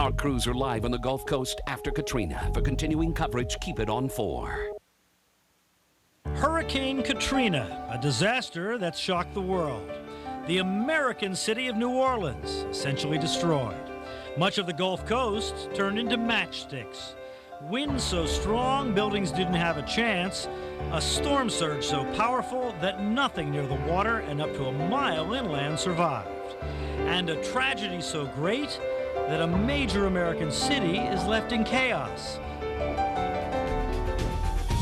Our crews are live on the Gulf Coast after Katrina. For continuing coverage, keep it on 4. Hurricane Katrina, a disaster that shocked the world. The American city of New Orleans essentially destroyed. Much of the Gulf Coast turned into matchsticks. Winds so strong, buildings didn't have a chance. A storm surge so powerful that nothing near the water and up to a mile inland survived. And a tragedy so great that a major American city is left in chaos.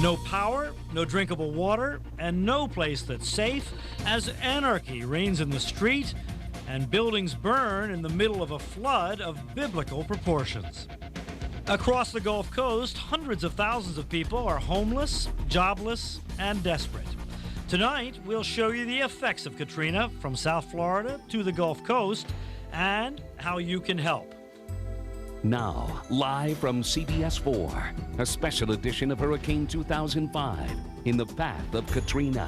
No power, no drinkable water, and no place that's safe as anarchy reigns in the street and buildings burn in the middle of a flood of biblical proportions. Across the Gulf Coast, hundreds of thousands of people are homeless, jobless, and desperate. Tonight, we'll show you the effects of Katrina from South Florida to the Gulf Coast and how you can help. Now, live from CBS 4, a special edition of Hurricane 2005, in the path of Katrina.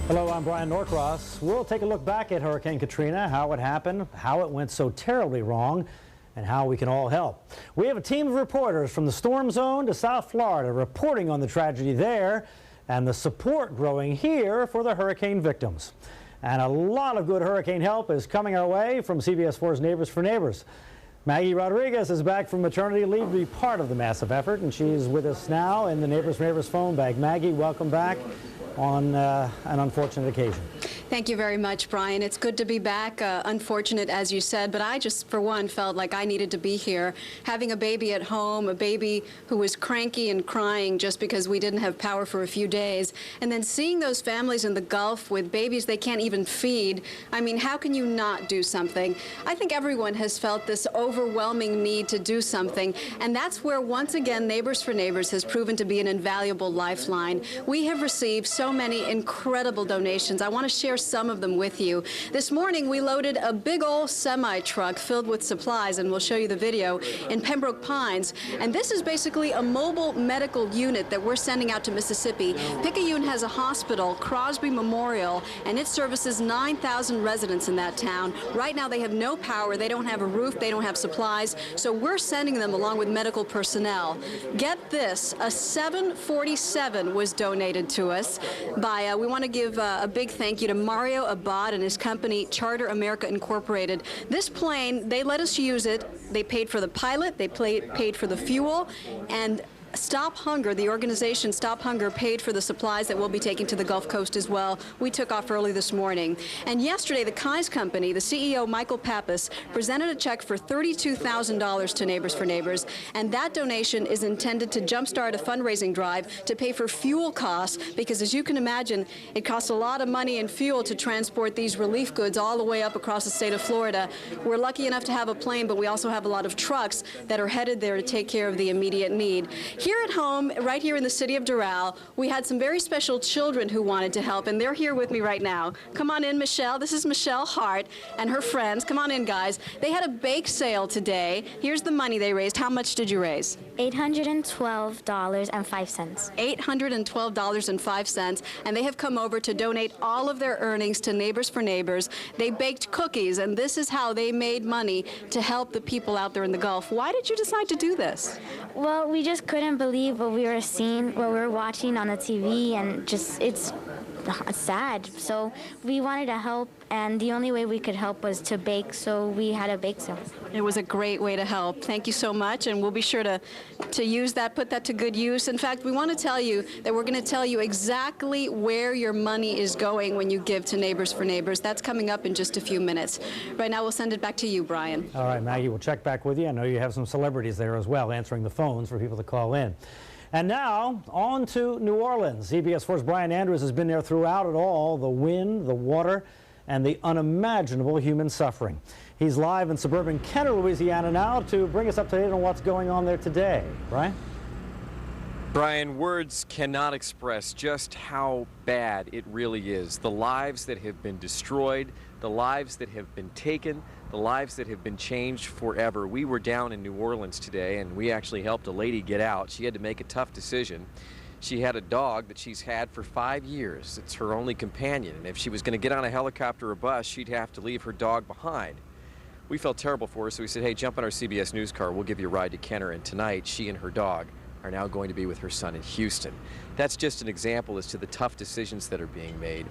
Hello, I'm Brian Norcross. We'll take a look back at Hurricane Katrina, how it happened, how it went so terribly wrong, and how we can all help. We have a team of reporters from the storm zone to South Florida reporting on the tragedy there and the support growing here for the hurricane victims. And a lot of good hurricane help is coming our way from CBS 4's Neighbors for Neighbors. Maggie Rodriguez is back from maternity leave to be part of the massive effort, and she's with us now in the Neighbors for Neighbors phone bag. Maggie, welcome back on an unfortunate occasion. Thank you very much, Brian. It's good to be back. Unfortunate, as you said, but I just, for one, felt like I needed to be here. Having a baby at home, a baby who was cranky and crying just because we didn't have power for a few days, and then seeing those families in the Gulf with babies they can't even feed. I mean, how can you not do something? I think everyone has felt this overwhelming need to do something, and that's where, once again, Neighbors for Neighbors has proven to be an invaluable lifeline. We have received so many incredible donations. I want to share some of them with you. This morning, we loaded a big old semi-truck filled with supplies, and we'll show you the video, in Pembroke Pines. And this is basically a mobile medical unit that we're sending out to Mississippi. Picayune has a hospital, Crosby Memorial, and it services 9,000 residents in that town. Right now, they have no power, they don't have a roof, they don't have supplies, so we're sending them along with medical personnel. Get this, a 747 was donated to us by, we want to give a big thank you to Mario Abad and his company, Charter America Incorporated. This plane, they let us use it. They paid for the pilot, they paid for the fuel, and Stop Hunger, the organization Stop Hunger, paid for the supplies that we'll be taking to the Gulf Coast as well. We took off early this morning. And yesterday, the Kai's company, the CEO, Michael Pappas, presented a check for $32,000 to Neighbors for Neighbors, and that donation is intended to jumpstart a fundraising drive to pay for fuel costs, because as you can imagine, it costs a lot of money in fuel to transport these relief goods all the way up across the state of Florida. We're lucky enough to have a plane, but we also have a lot of trucks that are headed there to take care of the immediate need. Here at home, right here in the city of Doral, we had some very special children who wanted to help, and they're here with me right now. Come on in, Michelle. This is Michelle Hart and her friends. Come on in, guys. They had a bake sale today. Here's the money they raised. How much did you raise? $812.05. $812.05, and they have come over to donate all of their earnings to Neighbors for Neighbors. They baked cookies, and this is how they made money to help the people out there in the Gulf. Why did you decide to do this? Well, we just couldn't believe what we were seeing, what we were watching on the TV, and just, it's sad. So we wanted to help, and the only way we could help was to bake, so we had a bake sale. It was a great way to help. Thank you so much, and we'll be sure to use that, put that to good use. In fact, we want to tell you that we're going to tell you exactly where your money is going when you give to Neighbors for Neighbors. That's coming up in just a few minutes. Right now, we'll send it back to you, Brian. All right, Maggie, we'll check back with you. I know you have some celebrities there as well answering the phones for people to call in. And now, on to New Orleans. CBS 4's Brian Andrews has been there throughout it all, the wind, the water, and the unimaginable human suffering. He's live in suburban Kenner, Louisiana now to bring us up to date on what's going on there today. Brian? Brian, words cannot express just how bad it really is. The lives that have been destroyed, the lives that have been taken, the lives that have been changed forever. We were down in New Orleans today, and we actually helped a lady get out. She had to make a tough decision. She had a dog that she's had for 5 years. It's her only companion, and if she was going to get on a helicopter or bus, she'd have to leave her dog behind. We felt terrible for her, so we said, hey, jump on our CBS News car. We'll give you a ride to Kenner. And tonight, she and her dog are now going to be with her son in Houston. That's just an example as to the tough decisions that are being made.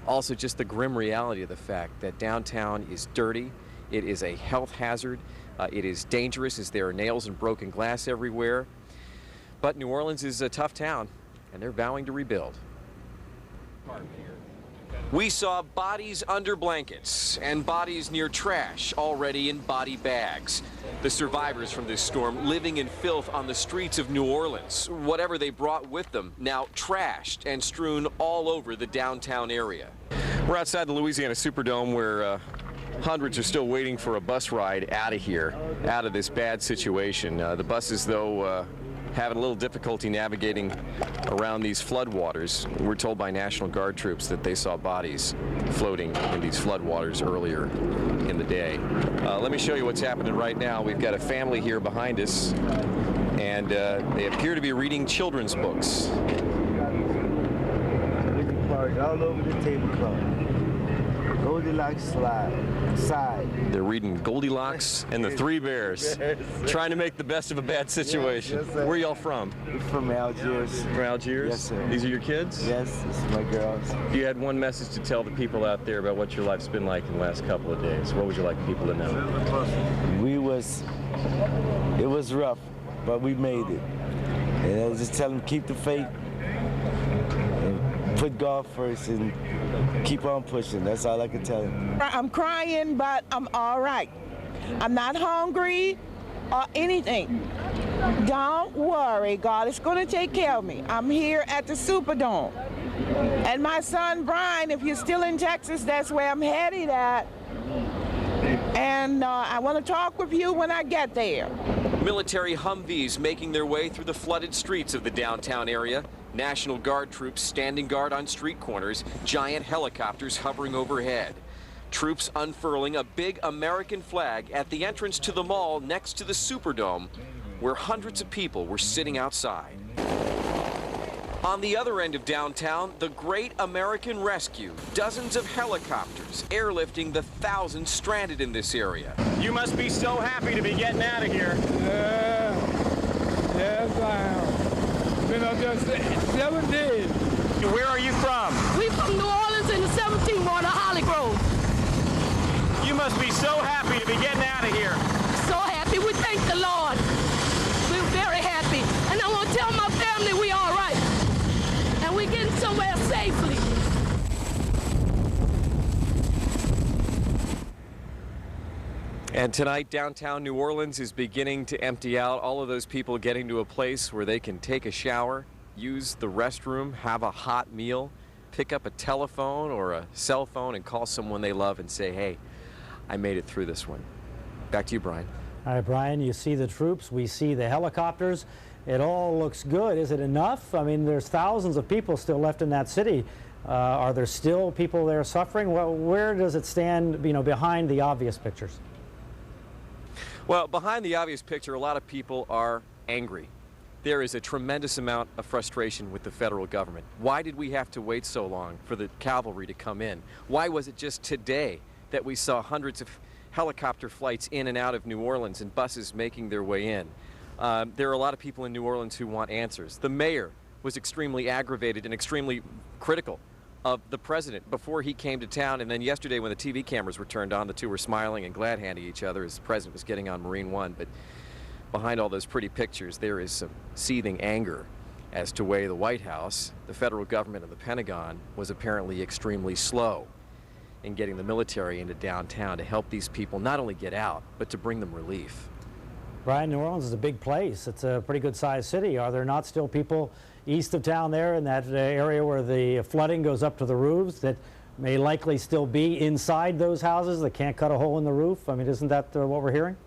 Also, just the grim reality of the fact that downtown is dirty. It is a health hazard. It is dangerous as there are nails and broken glass everywhere. But New Orleans is a tough town, and they're vowing to rebuild. We saw bodies under blankets and bodies near trash, already in body bags. The survivors from this storm living in filth on the streets of New Orleans. Whatever they brought with them, now trashed and strewn all over the downtown area. We're outside the Louisiana Superdome where hundreds are still waiting for a bus ride out of here, out of this bad situation. The buses, though, having a little difficulty navigating around these floodwaters. We're told by National Guard troops that they saw bodies floating in these floodwaters earlier in the day. Let me show you what's happening right now. We've got a family here behind us, and they appear to be reading children's books. All over the tablecloth. Goldilocks side. They're reading Goldilocks and the Three Bears, trying to make the best of a bad situation. Yes, where are y'all from? We're from Algiers. From Algiers? Yes, sir. These are your kids? Yes, this is my girls. If you had one message to tell the people out there about what your life's been like in the last couple of days, what would you like people to know? It was rough, but we made it. And I just tell them keep the faith and put God first and keep on pushing. That's all I can tell them. I'm crying, but I'm all right. I'm not hungry or anything. Don't worry, God is going to take care of me. I'm here at the Superdome. And my son, Brian, if you're still in Texas, that's where I'm headed at. And I want to talk with you when I get there. Military Humvees making their way through the flooded streets of the downtown area. National Guard troops standing guard on street corners. Giant helicopters hovering overhead. Troops unfurling a big American flag at the entrance to the mall next to the Superdome, where hundreds of people were sitting outside. On the other end of downtown, the Great American Rescue. Dozens of helicopters airlifting the thousands stranded in this area. You must be so happy to be getting out of here. Yes, I am. Been up there 7 days. Where are you from? We from New Orleans in the 17th Ward of Holly Grove. You must be so happy to be getting out of here. So happy. We thank the Lord. We're very happy. And I want to tell my family we all right. And we're getting somewhere safely. And tonight, downtown New Orleans is beginning to empty out. All of those people getting to a place where they can take a shower, use the restroom, have a hot meal, pick up a telephone or a cell phone and call someone they love and say, hey, I made it through this one. Back to you, Brian. All right, Brian, you see the troops, we see the helicopters. It all looks good. Is it enough? I mean, there's thousands of people still left in that city. Are there still people there suffering? Well, where does it stand, behind the obvious pictures? Well, behind the obvious picture, a lot of people are angry. There is a tremendous amount of frustration with the federal government. Why did we have to wait so long for the cavalry to come in? Why was it just today that we saw hundreds of helicopter flights in and out of New Orleans and buses making their way in? There are a lot of people in New Orleans who want answers. The mayor was extremely aggravated and extremely critical of the president before he came to town, and then yesterday when the TV cameras were turned on, the two were smiling and glad-handing each other as the president was getting on Marine One. But behind all those pretty pictures, there is some seething anger as to why the White House, the federal government, and the Pentagon was apparently extremely slow in getting the military into downtown to help these people not only get out, but to bring them relief. Brian, New Orleans is a big place. It's a pretty good-sized city. Are there not still people east of town there in that area where the flooding goes up to the roofs that may likely still be inside those houses that can't cut a hole in the roof? I mean, isn't that what we're hearing?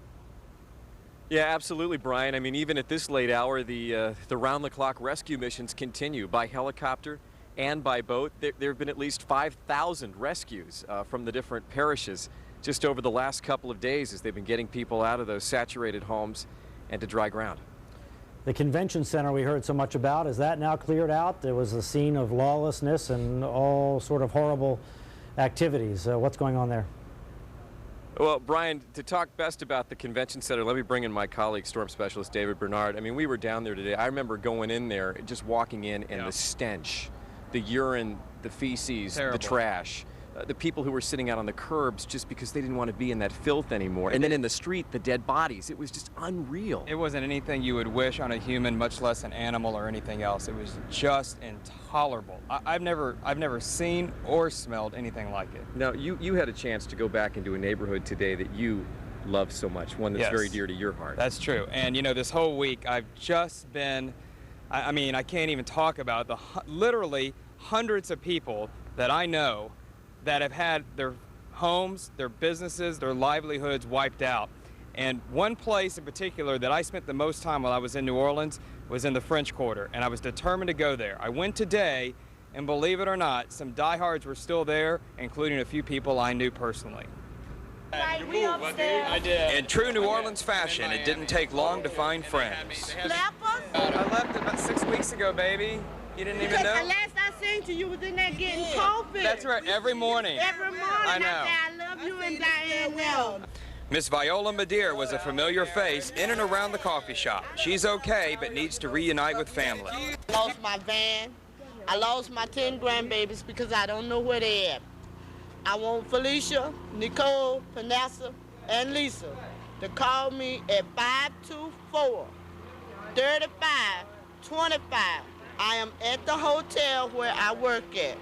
Yeah, absolutely, Brian. I mean, even at this late hour, the round-the-clock rescue missions continue by helicopter and by boat. There have been at least 5,000 rescues from the different parishes just over the last couple of days as they've been getting people out of those saturated homes and to dry ground. The convention center we heard so much about, is that now cleared out? There was a scene of lawlessness and all sort of horrible activities. What's going on there? Well, Brian, to talk best about the convention center, let me bring in my colleague, storm specialist David Bernard. I mean, we were down there today. I remember going in there, just walking in, and the stench, the urine, the feces, the trash. The people who were sitting out on the curbs just because they didn't want to be in that filth anymore. And then in the street, the dead bodies. It was just unreal. It wasn't anything you would wish on a human, much less an animal or anything else. It was just intolerable. I've never seen or smelled anything like it. Now, you had a chance to go back into a neighborhood today that you love so much, one that's very dear to your heart. That's true. And, you know, this whole week, I've just been, I mean, I can't even talk about the literally hundreds of people that I know that have had their homes, their businesses, their livelihoods wiped out. And one place in particular that I spent the most time while I was in New Orleans was in the French Quarter, and I was determined to go there. I went today, and believe it or not, some diehards were still there, including a few people I knew personally. I did. In true New Orleans fashion, it didn't take long to find friends. I left about 6 weeks ago, baby. You didn't even know? The last I seen you was in there getting coffee. That's right, every morning. Every morning. I know. I love you and Diane well. Miss Viola Madeir was a familiar face in and around the coffee shop. She's okay, but needs to reunite with family. I lost my van. I lost my 10 grandbabies because I don't know where they at. I want Felicia, Nicole, Vanessa, and Lisa to call me at 524-3525. I am at the hotel where I work at.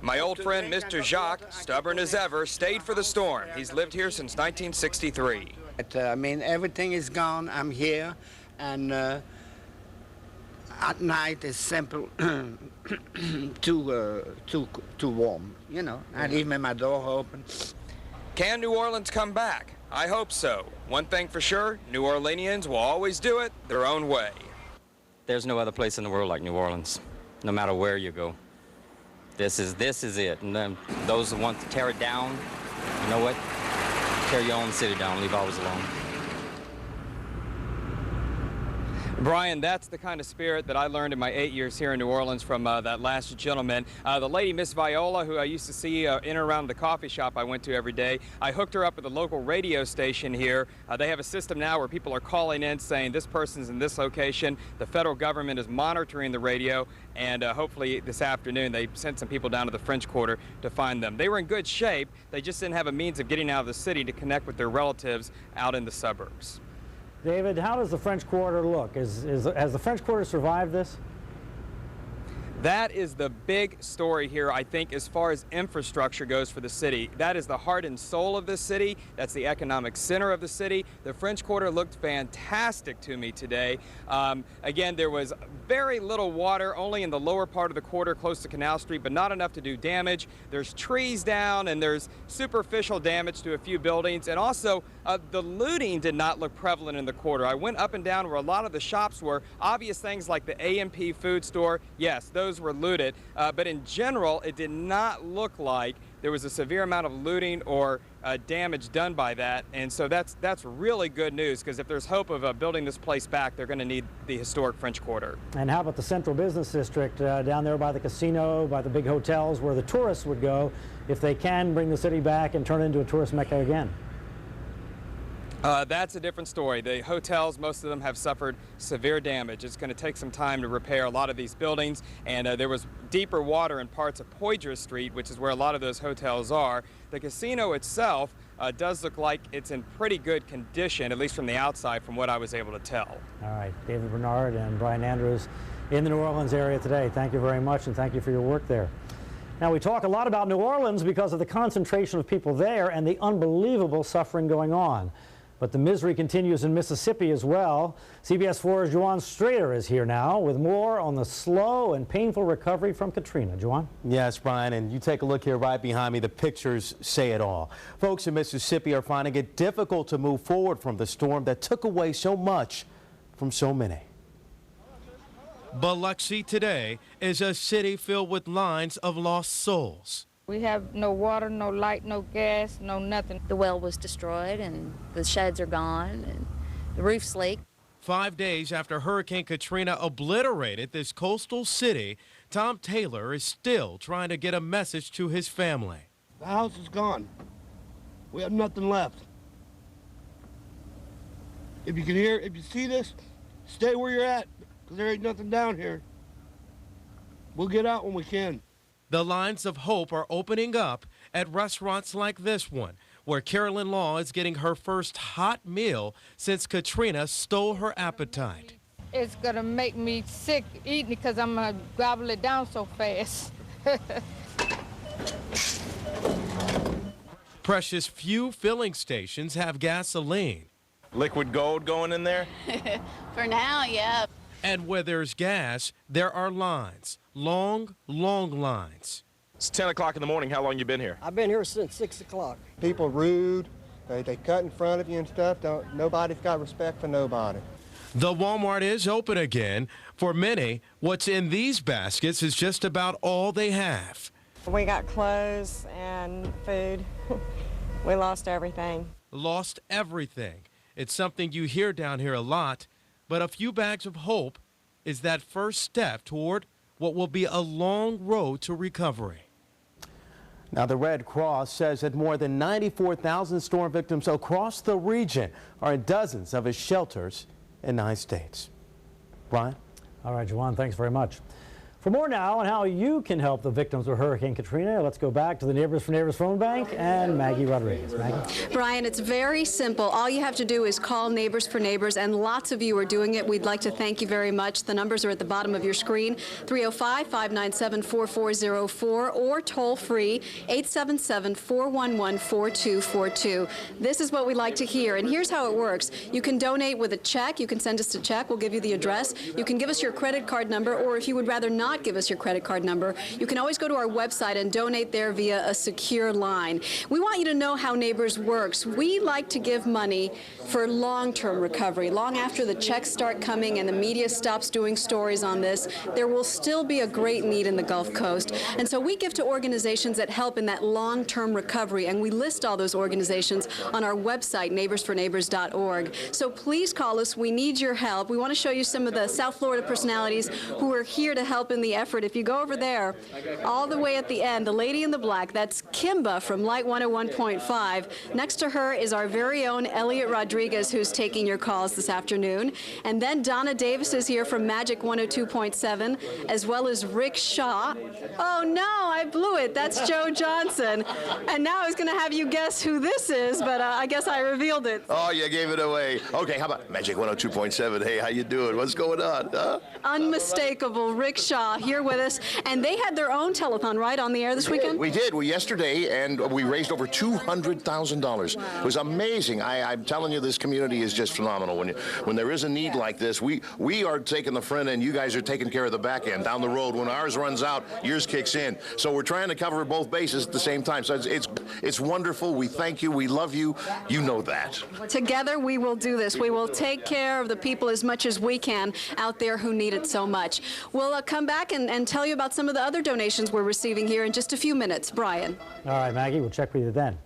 My old friend, Mr. Jacques, stubborn as ever, stayed for the storm. He's lived here since 1963. I mean, everything is gone. I'm here, and at night it's simple too warm. You know, I leave my door open. Can New Orleans come back? I hope so. One thing for sure, New Orleanians will always do it their own way. There's no other place in the world like New Orleans, no matter where you go. This is it. And then those who want to tear it down, you know what? Tear your own city down, leave ours alone. Brian, that's the kind of spirit that I learned in my 8 years here in New Orleans from that last gentleman. The lady, Miss Viola, who I used to see in and around the coffee shop I went to every day, I hooked her up with a local radio station here. They have a system now where people are calling in saying this person's in this location. The federal government is monitoring the radio, and hopefully this afternoon they sent some people down to the French Quarter to find them. They were in good shape. They just didn't have a means of getting out of the city to connect with their relatives out in the suburbs. David, how does the French Quarter look? Has the French Quarter survived this? That is the big story here, I think, as far as infrastructure goes for the city. That is the heart and soul of the city. That's the economic center of the city. The French Quarter looked fantastic to me today. Again, there was very little water, only in the lower part of the quarter close to Canal Street, but not enough to do damage. There's trees down, and there's superficial damage to a few buildings. And also, the looting did not look prevalent in the quarter. I went up and down where a lot of the shops were. Obvious things like the A&P food store, yes, those were looted, but in general, it did not look like there was a severe amount of looting or damage done by that, and so that's really good news, because if there's hope of building this place back, they're going to need the historic French Quarter. And how about the Central Business District down there by the casino, by the big hotels where the tourists would go if they can bring the city back and turn it into a tourist mecca again? That's a different story. The hotels, most of them have suffered severe damage. It's going to take some time to repair a lot of these buildings, and there was deeper water in parts of Poydras Street, which is where a lot of those hotels are. The casino itself does look like it's in pretty good condition, at least from the outside, from what I was able to tell. All right, David Bernard and Brian Andrews in the New Orleans area today. Thank you very much, and thank you for your work there. Now, we talk a lot about New Orleans because of the concentration of people there and the unbelievable suffering going on. But the misery continues in Mississippi as well. CBS 4's Juwan Strader is here now with more on the slow and painful recovery from Katrina. Juwan? Yes, Brian, and you take a look here right behind me. The pictures say it all. Folks in Mississippi are finding it difficult to move forward from the storm that took away so much from so many. Biloxi today is a city filled with lines of lost souls. We have no water, no light, no gas, no nothing. The well was destroyed and the sheds are gone and the roof's leaked. 5 days after Hurricane Katrina obliterated this coastal city, Tom Taylor is still trying to get a message to his family. The house is gone. We have nothing left. If you can hear, if you see this, stay where you're at, because there ain't nothing down here. We'll get out when we can. The lines of hope are opening up at restaurants like this one, where Carolyn Law is getting her first hot meal since Katrina stole her appetite. It's gonna make me sick eating because I'm gonna gobble it down so fast. Precious few filling stations have gasoline. Liquid gold going in there? For now, yeah. And where there's gas, there are lines. Long, long lines. It's 10 o'clock in the morning. How long you been here? I've been here since 6 o'clock. People rude. They cut in front of you and stuff. Nobody's got respect for nobody. The Walmart is open again. For many, what's in these baskets is just about all they have. We got clothes and food. We lost everything. Lost everything. It's something you hear down here a lot, but a few bags of hope is that first step toward what will be a long road to recovery. Now, the Red Cross says that more than 94,000 storm victims across the region are in dozens of its shelters in 9 states. Brian? All right, Juwan, thanks very much. For more now on how you can help the victims of Hurricane Katrina, let's go back to the Neighbors for Neighbors phone bank and Maggie Rodriguez. Maggie? Brian, it's very simple. All you have to do is call Neighbors for Neighbors, and lots of you are doing it. We'd like to thank you very much. The numbers are at the bottom of your screen, 305-597-4404 or toll-free 877-411-4242. This is what we like to hear, and here's how it works. You can donate with a check. You can send us a check. We'll give you the address. You can give us your credit card number, or if you would rather not give us your credit card number, you can always go to our website and donate there via a secure line. We want you to know how Neighbors works. We like to give money for long-term recovery. Long after the checks start coming and the media stops doing stories on this, there will still be a great need in the Gulf Coast. And so we give to organizations that help in that long-term recovery, and we list all those organizations on our website, neighborsforneighbors.org. So please call us. We need your help. We want to show you some of the South Florida personalities who are here to help in the effort. If you go over there, all the way at the end, the lady in the black, that's Kimba from Light 101.5. Next to her is our very own Elliot Rodriguez, who's taking your calls this afternoon. And then Donna Davis is here from Magic 102.7, as well as Rick Shaw. Oh no, I blew it. That's Joe Johnson. And now I was going to have you guess who this is, but I guess I revealed it. Oh, you gave it away. Okay, how about Magic 102.7? Hey, how you doing? What's going on? Huh? Unmistakable Rick Shaw here with us, and they had their own telethon, right, on the air this weekend? We did. Yesterday, and we raised over $200,000. Wow. It was amazing. I'm telling you, this community is just phenomenal. When there is a need like this, we are taking the front end. You guys are taking care of the back end. Down the road, when ours runs out, yours kicks in. So we're trying to cover both bases at the same time. So it's wonderful. We thank you. We love you. You know that. Together, we will do this. We will take care of the people as much as we can out there who need it so much. We'll come back and tell you about some of the other donations we're receiving here in just a few minutes. Brian. All right, Maggie, we'll check with you then.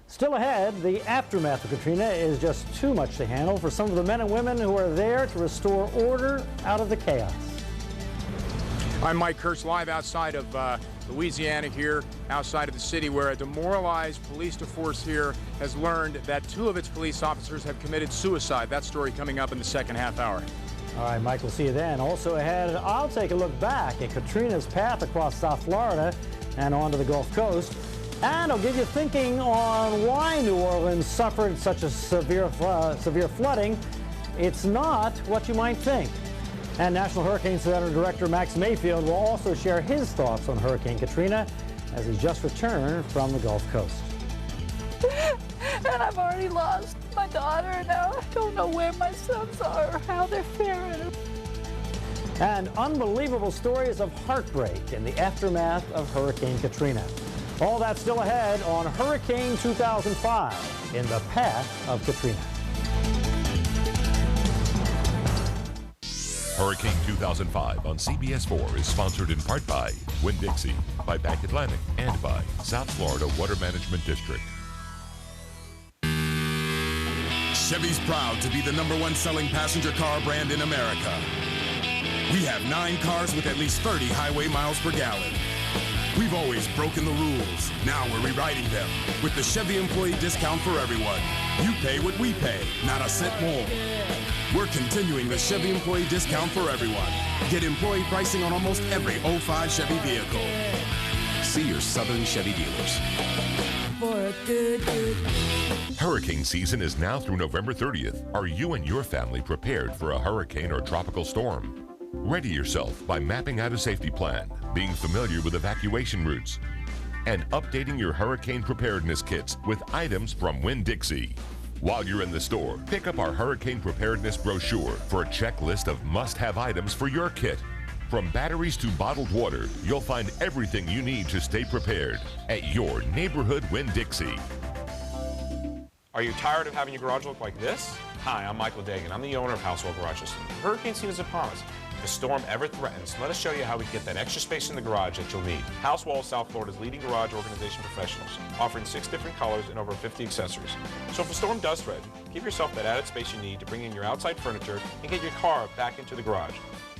Still ahead, the aftermath of Katrina is just too much to handle for some of the men and women who are there to restore order out of the chaos. I'm Mike Kurtz, live outside of Louisiana here, outside of the city, where a demoralized police force here has learned that 2 of its police officers have committed suicide. That story coming up in the second half hour. All right, Mike, we'll see you then. Also ahead, I'll take a look back at Katrina's path across South Florida and onto the Gulf Coast. And I'll give you thinking on why New Orleans suffered such a severe flooding. It's not what you might think. And National Hurricane Center Director Max Mayfield will also share his thoughts on Hurricane Katrina as he just returned from the Gulf Coast. And I've already lost my daughter, and now I don't know where my sons are or how they're faring. And unbelievable stories of heartbreak in the aftermath of Hurricane Katrina. All that still ahead on Hurricane 2005 in the path of Katrina. Hurricane 2005 on CBS4 is sponsored in part by Winn-Dixie, by Bank Atlantic, and by South Florida Water Management District. Chevy's proud to be the #1 selling passenger car brand in America. We have 9 cars with at least 30 highway miles per gallon. We've always broken the rules. Now we're rewriting them with the Chevy Employee Discount for Everyone. You pay what we pay, not a cent more. We're continuing the Chevy employee discount for everyone. Get employee pricing on almost every 05 Chevy vehicle. See your Southern Chevy dealers. For a good. Hurricane season is now through November 30th. Are you and your family prepared for a hurricane or tropical storm? Ready yourself by mapping out a safety plan, being familiar with evacuation routes, and updating your hurricane preparedness kits with items from Winn-Dixie. While you're in the store, pick up our hurricane preparedness brochure for a checklist of must-have items for your kit. From batteries to bottled water, you'll find everything you need to stay prepared at your neighborhood Winn-Dixie. Are you tired of having your garage look like this? Hi, I'm Michael Dagan. I'm the owner of Housewell Garage System. The hurricane season is upon us. If a storm ever threatens, let us show you how we get that extra space in the garage that you'll need. Housewell is South Florida's leading garage organization professionals, offering 6 different colors and over 50 accessories. So if a storm does threaten, give yourself that added space you need to bring in your outside furniture and get your car back into the garage.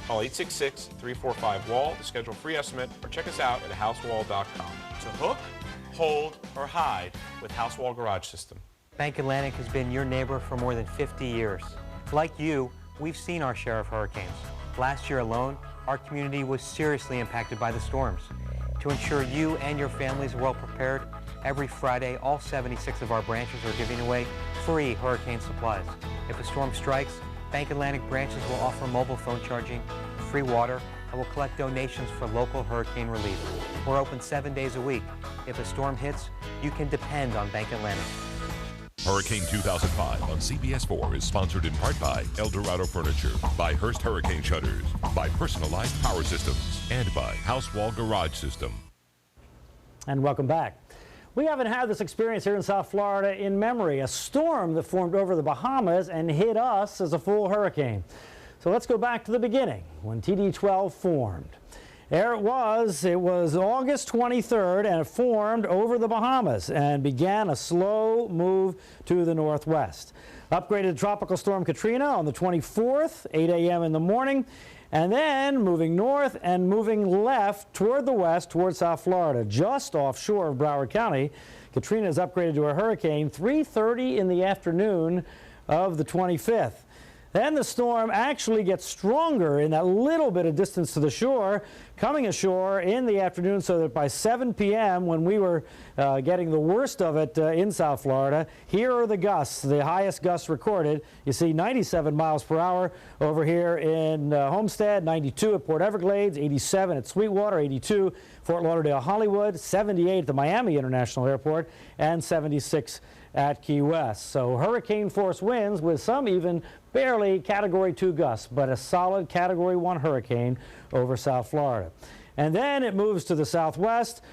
Call 866-345-WALL to schedule a free estimate or check us out at housewall.com. So hook, hold, or hide with Housewell Garage System. Bank Atlantic has been your neighbor for more than 50 years. Like you, we've seen our share of hurricanes. Last year alone, our community was seriously impacted by the storms. To ensure you and your families are well prepared, every Friday, all 76 of our branches are giving away free hurricane supplies. If a storm strikes, Bank Atlantic branches will offer mobile phone charging, free water, and will collect donations for local hurricane relief. We're open 7 days a week. If a storm hits, you can depend on Bank Atlantic. Hurricane 2005 on CBS 4 is sponsored in part by El Dorado Furniture, by Hearst Hurricane Shutters, by Personalized Power Systems, and by Housewall Garage System. And welcome back. We haven't had this experience here in South Florida in memory, a storm that formed over the Bahamas and hit us as a full hurricane. So let's go back to the beginning, when TD12 formed. There it was August 23rd, and it formed over the Bahamas and began a slow move to the northwest. Upgraded to Tropical Storm Katrina on the 24th, 8 a.m. in the morning, and then moving north and moving left toward the west, toward South Florida, just offshore of Broward County. Katrina is upgraded to a hurricane 3:30 in the afternoon of the 25th. Then the storm actually gets stronger in that little bit of distance to the shore, coming ashore in the afternoon, so that by 7 p.m., when we were getting the worst of it in South Florida, here are the gusts, the highest gusts recorded. You see 97 miles per hour over here in Homestead, 92 at Port Everglades, 87 at Sweetwater, 82 Fort Lauderdale Hollywood, 78 at the Miami International Airport, and 76 at Key West. So hurricane force winds with some even barely Category 2 gusts, but a solid Category 1 hurricane over South Florida. And then it moves to the southwest,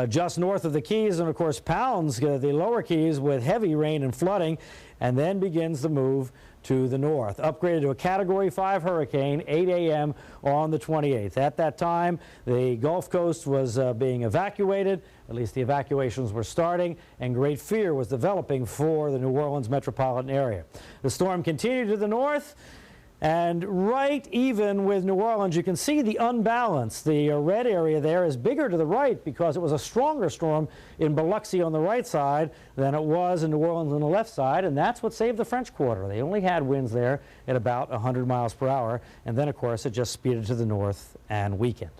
just north of the Keys, and of course pounds the lower Keys with heavy rain and flooding, and then begins the move to the north. Upgraded to a Category 5 hurricane, 8 a.m. on the 28th. At that time, the Gulf Coast was being evacuated, at least the evacuations were starting, and great fear was developing for the New Orleans metropolitan area. The storm continued to the north, and right even with New Orleans, you can see the unbalance. The red area there is bigger to the right because it was a stronger storm in Biloxi on the right side than it was in New Orleans on the left side, and that's what saved the French Quarter. They only had winds there at about 100 miles per hour, and then, of course, it just speeded to the north and weakened.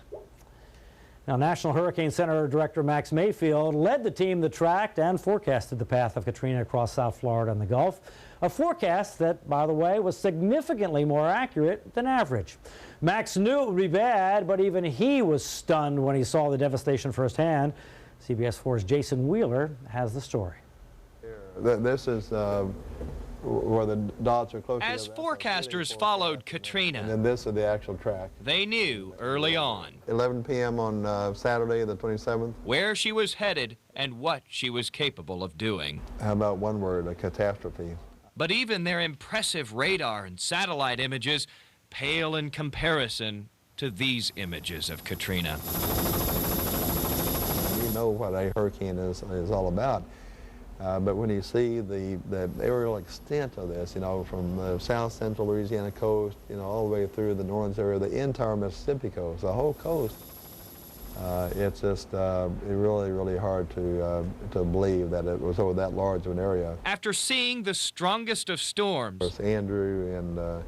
Now, National Hurricane Center Director Max Mayfield led the team that tracked and forecasted the path of Katrina across South Florida and the Gulf, a forecast that, by the way, was significantly more accurate than average. Max knew it would be bad, but even he was stunned when he saw the devastation firsthand. CBS 4's Jason Wheeler has the story. This is where the dots are close. As forecasters followed Katrina, and then this is the actual track. They knew early on 11 p.m. on Saturday, the 27th. Where she was headed and what she was capable of doing. How about one word, a catastrophe? But even their impressive radar and satellite images pale in comparison to these images of Katrina. You know what a hurricane is all about. But when you see the aerial extent of this, you know, from the south central Louisiana coast, you know, all the way through the New Orleans area, the entire Mississippi coast, the whole coast, It's just really, really hard to believe that it was over that large of an area. After seeing the strongest of storms, Andrew and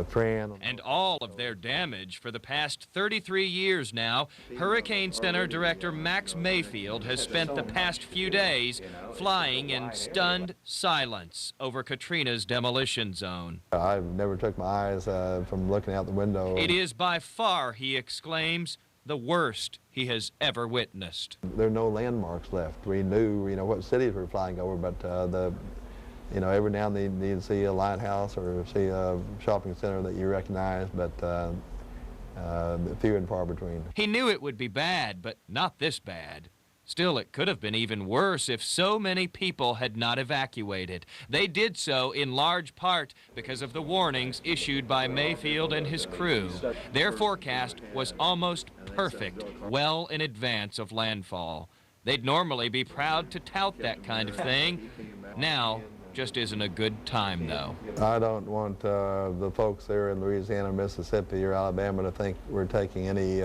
Fran, and all of their damage for the past 33 years now, Hurricane Center Director Max Mayfield has spent the past few days flying in stunned silence over Katrina's demolition zone. I've never took my eyes from looking out the window. It is by far, he exclaims, the worst he has ever witnessed. There are no landmarks left. We knew, what cities we were flying over, but every now and then you see a lighthouse or see a shopping center that you recognize, but few and far between. He knew it would be bad, but not this bad. Still, it could have been even worse if so many people had not evacuated. They did so in large part because of the warnings issued by Mayfield and his crew. Their forecast was almost perfect, well in advance of landfall. They'd normally be proud to tout that kind of thing. Now, just isn't a good time, though. I don't want the folks there in Louisiana, Mississippi, or Alabama to think we're taking any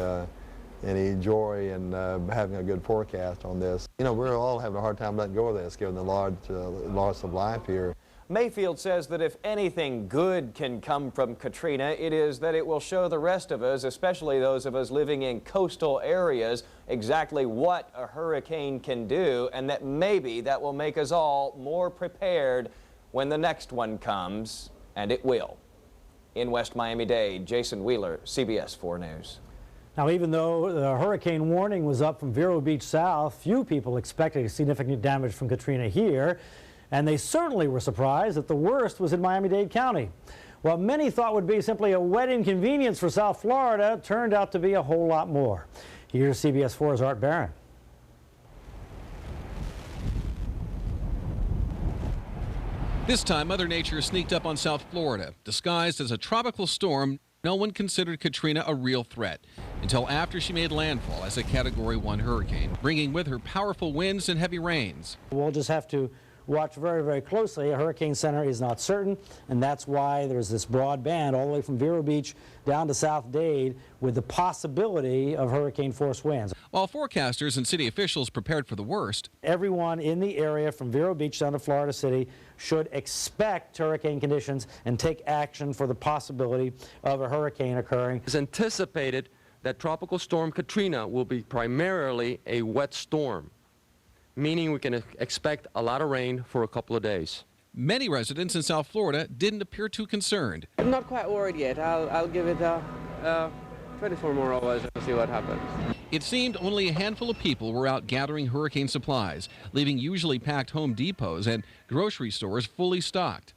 joy in having a good forecast on this. We're all having a hard time letting go of this, given the large loss of life here. Mayfield says that if anything good can come from Katrina, it is that it will show the rest of us, especially those of us living in coastal areas, exactly what a hurricane can do, and that maybe that will make us all more prepared when the next one comes, and it will. In West Miami-Dade, Jason Wheeler, CBS 4 News. Now, even though the hurricane warning was up from Vero Beach south, few people expected significant damage from Katrina here. And they certainly were surprised that the worst was in Miami-Dade County. What many thought would be simply a wet inconvenience for South Florida turned out to be a whole lot more. Here's CBS 4's Art Barron. This time, Mother Nature sneaked up on South Florida. Disguised as a tropical storm, no one considered Katrina a real threat until after she made landfall as a Category 1 hurricane, bringing with her powerful winds and heavy rains. We'll just have to watch very, very closely. A hurricane center is not certain, and that's why there's this broad band all the way from Vero Beach down to South Dade with the possibility of hurricane-force winds. While forecasters and city officials prepared for the worst, everyone in the area from Vero Beach down to Florida City should expect hurricane conditions and take action for the possibility of a hurricane occurring. It's anticipated that Tropical Storm Katrina will be primarily a wet storm, meaning we can expect a lot of rain for a couple of days. Many residents in South Florida didn't appear too concerned. I'm not quite worried yet. I'll give it 24 more hours and see what happens. It seemed only a handful of people were out gathering hurricane supplies, leaving usually packed Home Depots and grocery stores fully stocked.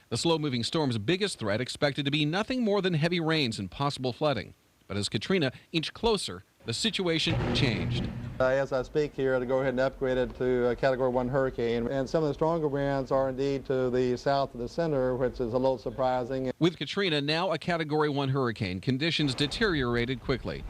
The slow-moving storm's biggest threat expected to be nothing more than heavy rains and possible flooding. But as Katrina inched closer, the situation changed. As I speak here, to go ahead and upgrade it to a Category 1 hurricane. And some of the stronger winds are indeed to the south of the center, which is a little surprising. With Katrina now a Category 1 hurricane, conditions deteriorated quickly.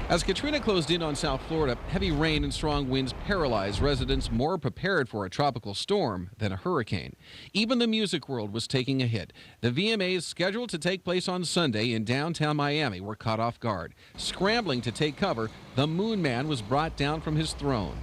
As Katrina closed in on South Florida, heavy rain and strong winds paralyzed residents more prepared for a tropical storm than a hurricane. Even the music world was taking a hit. The VMAs scheduled to take place on Sunday in downtown Miami were caught off guard. Scrambling to take cover, the Moon Man was brought down from his throne.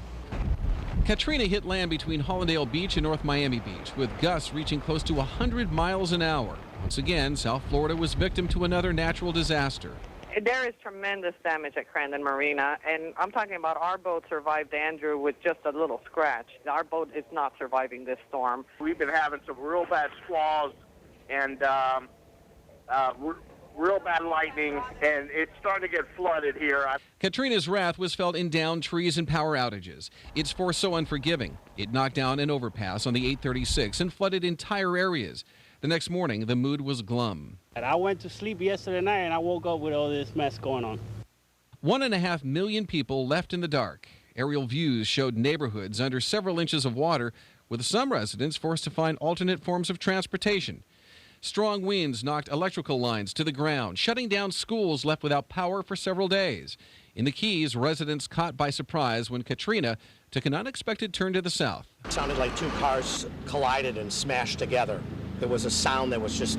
Katrina hit land between Hollandale Beach and North Miami Beach, with gusts reaching close to 100 miles an hour. Once again, South Florida was victim to another natural disaster. There is tremendous damage at Crandon Marina, and I'm talking about our boat survived Andrew with just a little scratch. Our boat is not surviving this storm. We've been having some real bad squalls and real bad lightning, and it's starting to get flooded here. Katrina's wrath was felt in downed trees and power outages. Its force so unforgiving, it knocked down an overpass on the 836 and flooded entire areas. The next morning, the mood was glum. I went to sleep yesterday night and I woke up with all this mess going on. 1.5 million people left in the dark. Aerial views showed neighborhoods under several inches of water, with some residents forced to find alternate forms of transportation. Strong winds knocked electrical lines to the ground, shutting down schools left without power for several days. In the Keys, residents caught by surprise when Katrina took an unexpected turn to the south. It sounded like two cars collided and smashed together. There was a sound that was just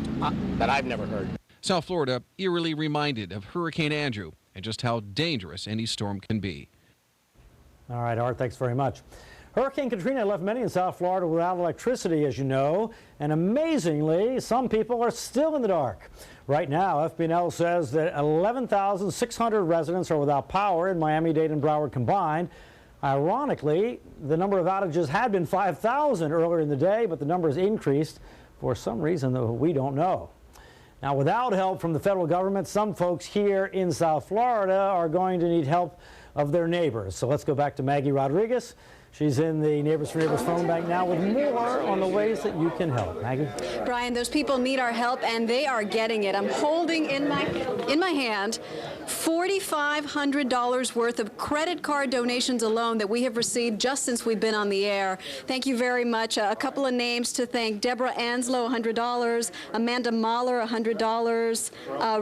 that I've never heard. South Florida eerily reminded of Hurricane Andrew. and just how dangerous any storm can be. All right, Art, thanks very much. Hurricane Katrina left many in South Florida without electricity, as you know, and amazingly, some people are still in the dark. Right now, FBNL says that 11,600 residents are without power in Miami-Dade and Broward combined. Ironically, the number of outages had been 5,000 earlier in the day, but the number has increased for some reason that we don't know. Now, without help from the federal government, some folks here in South Florida are going to need help of their neighbors. So let's go back to Maggie Rodriguez. She's in the Neighbors for Neighbors phone bank now with more on the ways that you can help. Maggie? Brian, those people need our help, and they are getting it. I'm holding in my hand $4,500 worth of credit card donations alone that we have received just since we've been on the air. Thank you very much. A couple of names to thank: Deborah Anslow, $100; Amanda Mahler, $100;